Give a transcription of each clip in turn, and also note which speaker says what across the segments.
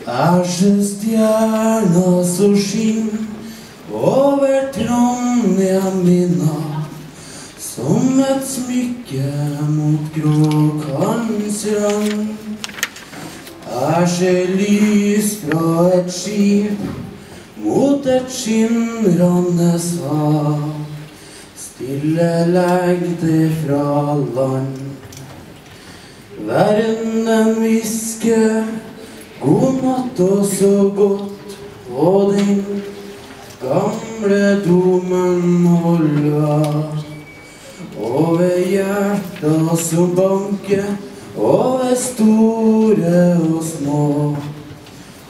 Speaker 1: Så stjerna som skinn over Trondheim i natt, som et smykke mot gråkallens rand. Ser lys fra et skip mot et skimrande hav. Stille legg det fra land. Verdenen hvisker god natt og så godt, og den gamle domen holder over hjertet som banker, over store og små,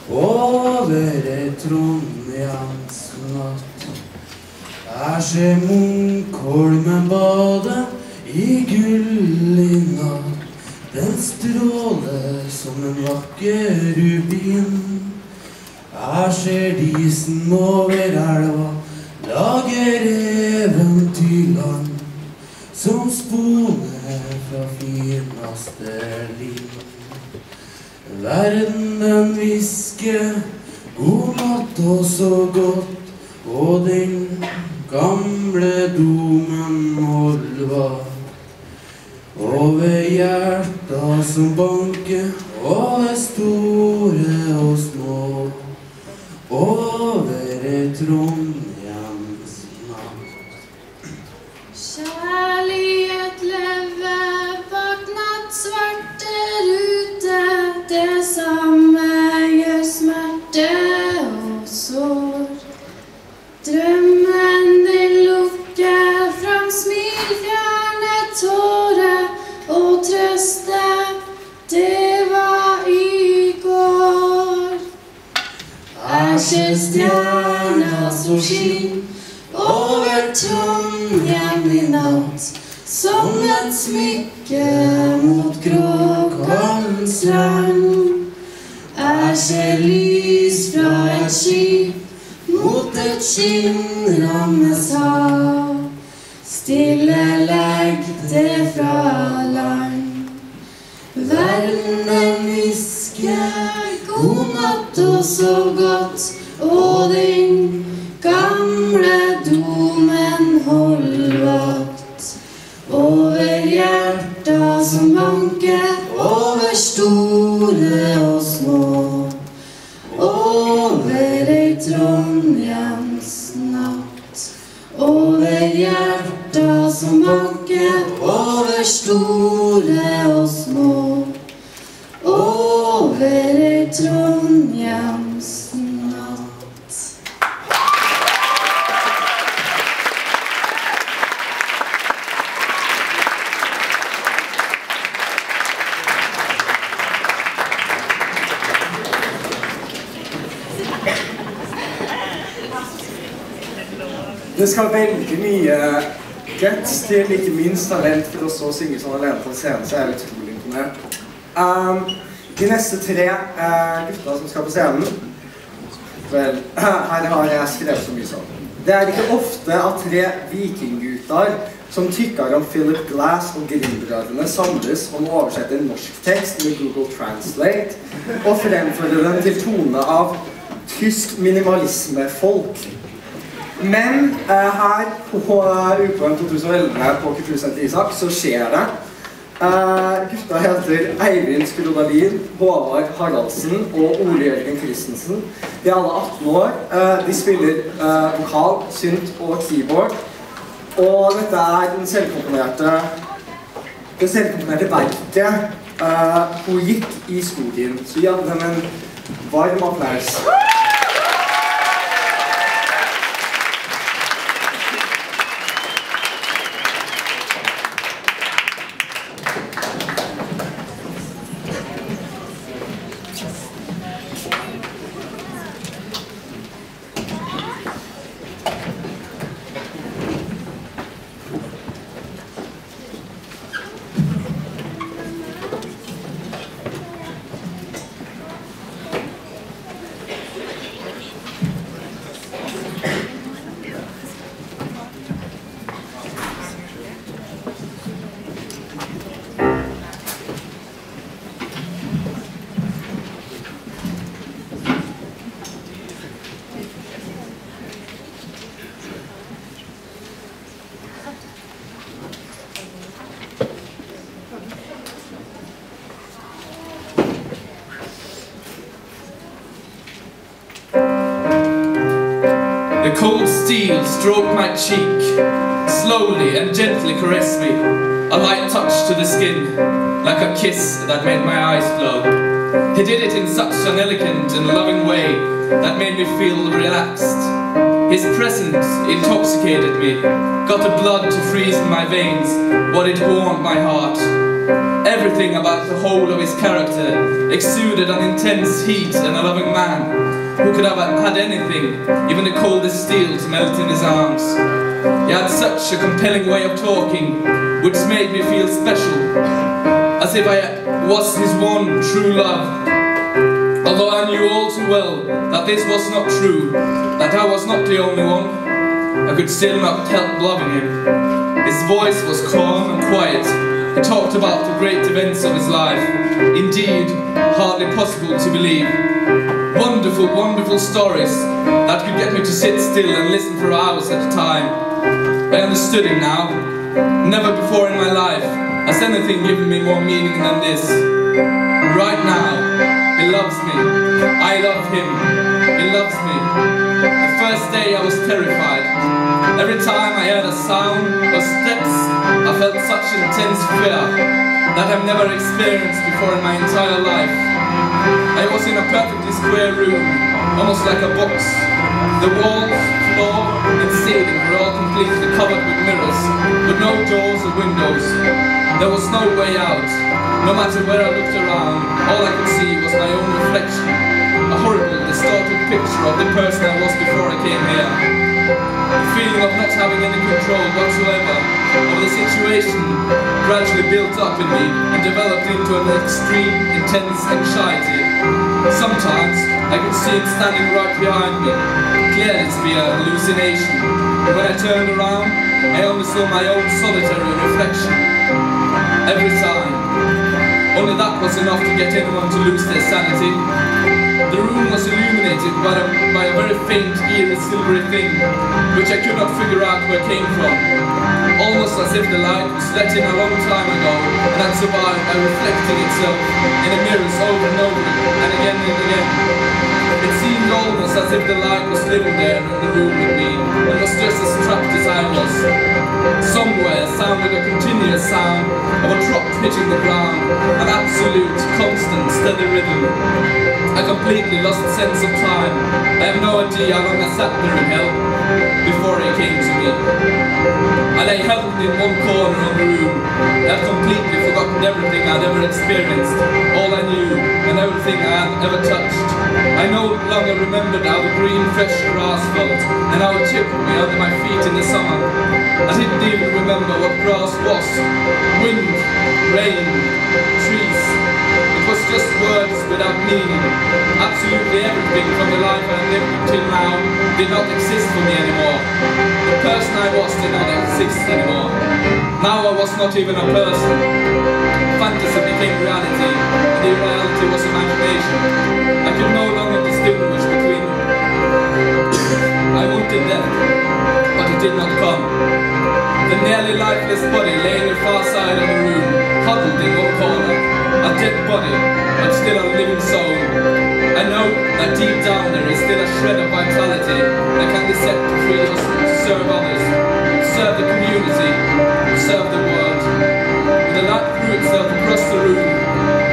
Speaker 1: over et Trondheims natt. Ser Munkholmen bade i gull i natt. Den stråler som en vakker rubin. Ser disen over elva, lager eventyrland, som sponer fra fineste liv. Verdenen hvisker god natt og så godt, og den gamle domen holder vakt. Over hjertet som banker, over store og små, over et Trondheims natt.
Speaker 2: Kjærlighet lever bak nattsvarte rute, det samme gjør smerte og sår. Drømmen den lukker fram smilfjerne tårer, og trøste, det var i går. Ser stjerna som skinn over Trondheim i natt, som et smykke mot gråkallens land. Ser lys fra et skip mot et skimrande hav. Stille legg det fra land. Verdenen hvisker god natt og så godt, og den gamle domen holder vakt. Over hjertet som banker, over store og små, over ei Trondheims natt. Over hjertet som banker, over store og små, over ei Trondheims natt.
Speaker 3: Det skal veldig mye guts til, ikke minst talent for å så synge sånn alene på scenen, så jeg utrolig imponert. De neste 3 gutta som skal på scenen, vel, her har jeg skrevet så mye sånn. Det ikke ofte at 3 vikinggutter som tykker om Philip Glass og Grimm-brødrene samles om å oversette en norsk tekst med Google Translate og fremføre den til tone av tysk minimalisme-folk. Men her på Ukvann 2011 på Kultursenter Isak så skjer det. Gutta heter Eivind, Skrodalin, Håvard, Haraldsen og Jørgen Kristensen. De alle 18 år. De spiller vokal, synt og keyboard. Og dette det selvkomponerte verket på Gjekk i Skogin. Så gi dem en varm applaus.
Speaker 4: The cold steel stroked my cheek, slowly and gently caressed me, a light touch to the skin, like a kiss that made my eyes glow. He did it in such an elegant and loving way that made me feel relaxed. His presence intoxicated me, got the blood to freeze in my veins, what it warmed my heart. Everything about the whole of his character exuded an intense heat and a loving man who could have had anything, even the coldest steel, to melt in his arms. He had such a compelling way of talking, which made me feel special, as if I was his one true love. Although I knew all too well that this was not true, that I was not the only one, I could still not help loving him. His voice was calm and quiet. He talked about the great events of his life, indeed, hardly possible to believe. Wonderful, wonderful stories that could get me to sit still and listen for hours at a time. I understood him now. Never before in my life has anything given me more meaning than this. Right now, he loves me. I love him. He loves me. The first day I was terrified. Every time I heard a sound or steps, I felt such intense fear that I've never experienced before in my entire life. I was in a perfectly square room, almost like a box. The walls, floor and ceiling were all completely covered with mirrors, with no doors or windows. There was no way out. No matter where I looked around, all I could see was my own reflection, a horrible, distorted picture of the person I was before I came here. The feeling of not having any control whatsoever over the situation gradually built up in me and developed into an extreme, intense anxiety. Sometimes I could see him standing right behind me, clearly to be a hallucination. And when I turned around, I only saw my own solitary reflection. Every time. Only that was enough to get anyone to lose their sanity. The room was illuminated by a very faint, eerie, silvery thing, which I could not figure out where it came from. Almost as if the light was let in a long time ago and had survived by reflecting itself in the mirrors over and over and again and again. It seemed almost as if the light was living there in the room with me and was just as trapped as I was. Somewhere sounded a continuous sound of a drop hitting the ground, an absolute, constant, steady rhythm. I completely lost sense of time. I have no idea how long I sat there in hell before he came to me. I lay huddled in one corner of the room. I had completely forgotten everything I'd ever experienced, all I knew, and everything I had ever touched. I no longer remembered how the green, fresh grass felt, and how it tickled me under my feet in the summer. I didn't even remember what grass was. Wind, rain, trees. It was just words without meaning. Absolutely everything from the life I had lived until now did not exist for me anymore. The person I was did not exist anymore. Now I was not even a person. Fantasy became reality, and the reality was imagination. I could no longer distinguish between them. I wanted death, but it did not come. The nearly lifeless body lay in the far side of the room, huddled in one corner. A dead body, but still a living soul. I know that deep down there is still a shred of vitality that can be set free to serve others, serve the community, serve the world. When the light threw itself across the room,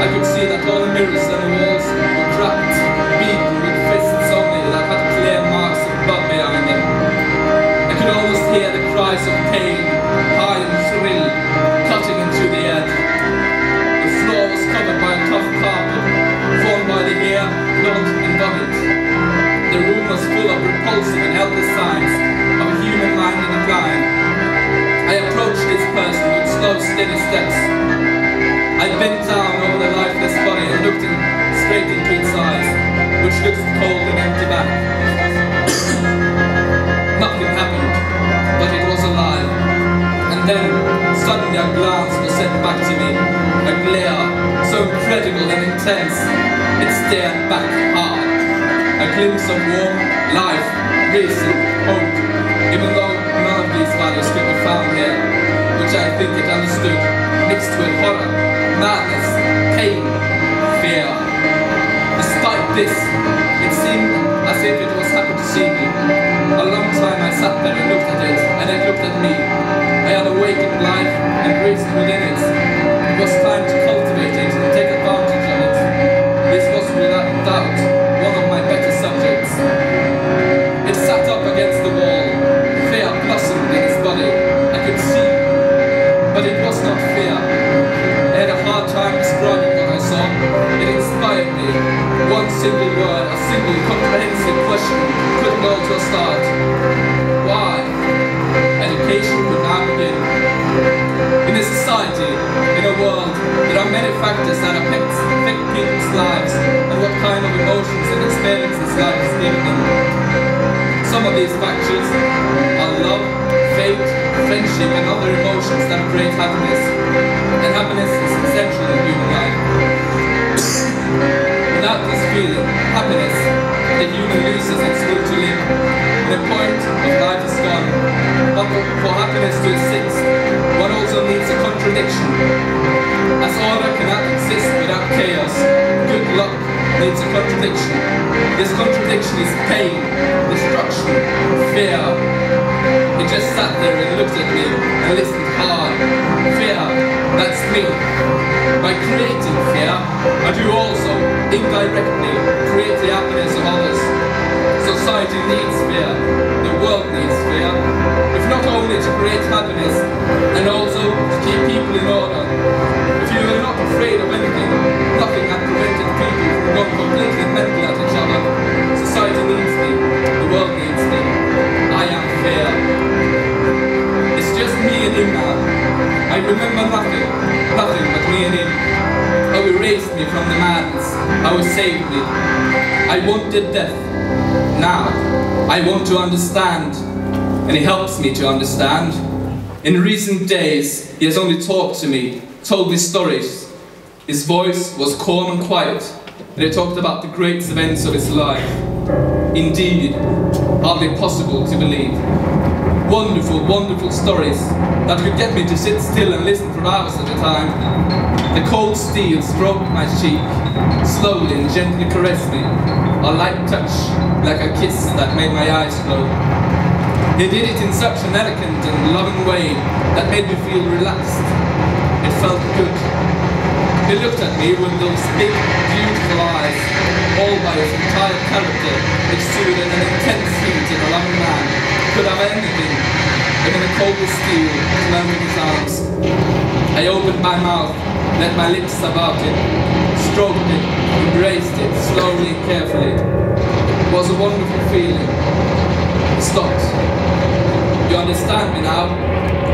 Speaker 4: I could see that all the mirrors and the walls were cracked, beaten with fists only that had clear marks of blood behind them. I could almost hear the cries of pain, high and shrill, cutting into the air. The floor was covered by a tough carpet, formed by the hair, blood and vomit. The room was full of repulsive and helpless signs of a human mind in decline. I approached this person with slow, steady steps. I bent down over the lifeless body and looked straight into its eyes, which looked cold and empty back. Nothing happened, but it was alive. And then, suddenly a glance was sent back to me, a glare so incredible and intense, it stared back hard. A glimpse of warmth, life, reason, hope, even though none of these values could be found here, which I think it understood, mixed with horror, madness, pain, fear. Despite this, it seemed as if it was happy to see me. A long and it looked at it, and it looked at me. I had awakened life and risen within it. It was time to cultivate it and take advantage of it. This was without doubt one of my better subjects. It sat up against the wall. Fear blossomed in its body. I could see, but it was not fear. I had a hard time describing what I saw. It inspired me. One single word, a single comprehensive question, put it all to a start. Why? Education could now begin. In a society, in a world, there are many factors that affect people's lives and what kind of emotions and experiences life is giving them. Some of these factors are love, faith, friendship and other emotions that create happiness. And happiness is essential in human life. Without this feeling, happiness, the human loses its will to live. When a point of life is gone, but for happiness to exist, one also needs a contradiction. As order cannot exist without chaos, good luck needs a contradiction. This contradiction is pain, destruction, fear. It just sat there and looked at me and listened hard. Fear, that's me. By creating fear, I do also, indirectly, create the happiness of others. Society needs fear. The world needs fear. If not only to create happiness, and also to keep people in order. If you are not afraid of anything, nothing had prevented people from going completely mental at each other. Society needs me. The world needs me. I am fear. It's just me and him now. I remember nothing but me and him. How he raised me from the madness, how he saved me. I wanted death. Now, I want to understand, and he helps me to understand. In recent days, he has only talked to me, told me stories. His voice was calm and quiet, and he talked about the great events of his life. Indeed, hardly possible to believe. Wonderful, wonderful stories that could get me to sit still and listen for hours at a time. The cold steel stroked my cheek, slowly and gently caressed me. A light touch, like a kiss that made my eyes glow. He did it in such an elegant and loving way that made me feel relaxed. It felt good. He looked at me with those big, beautiful eyes, all by his entire character, exuded an intense heat in a loving man. Could have anything, even the coldest steel, to melt in his arms. I opened my mouth, let my lips about it, stroked it, embraced it, slowly and carefully. It was a wonderful feeling. He stopped. You understand me now?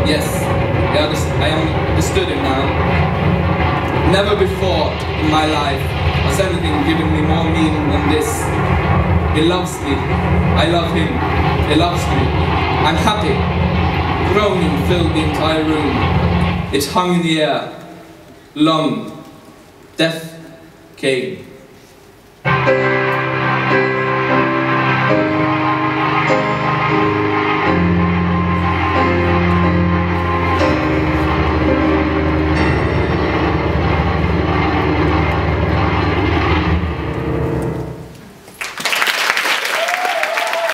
Speaker 4: Yes, I understood him now. Never before in my life has anything given me more meaning than this. He loves me. I love him. He loves me. I'm happy. Groaning filled the entire room. It hung in the air. Long. Death came.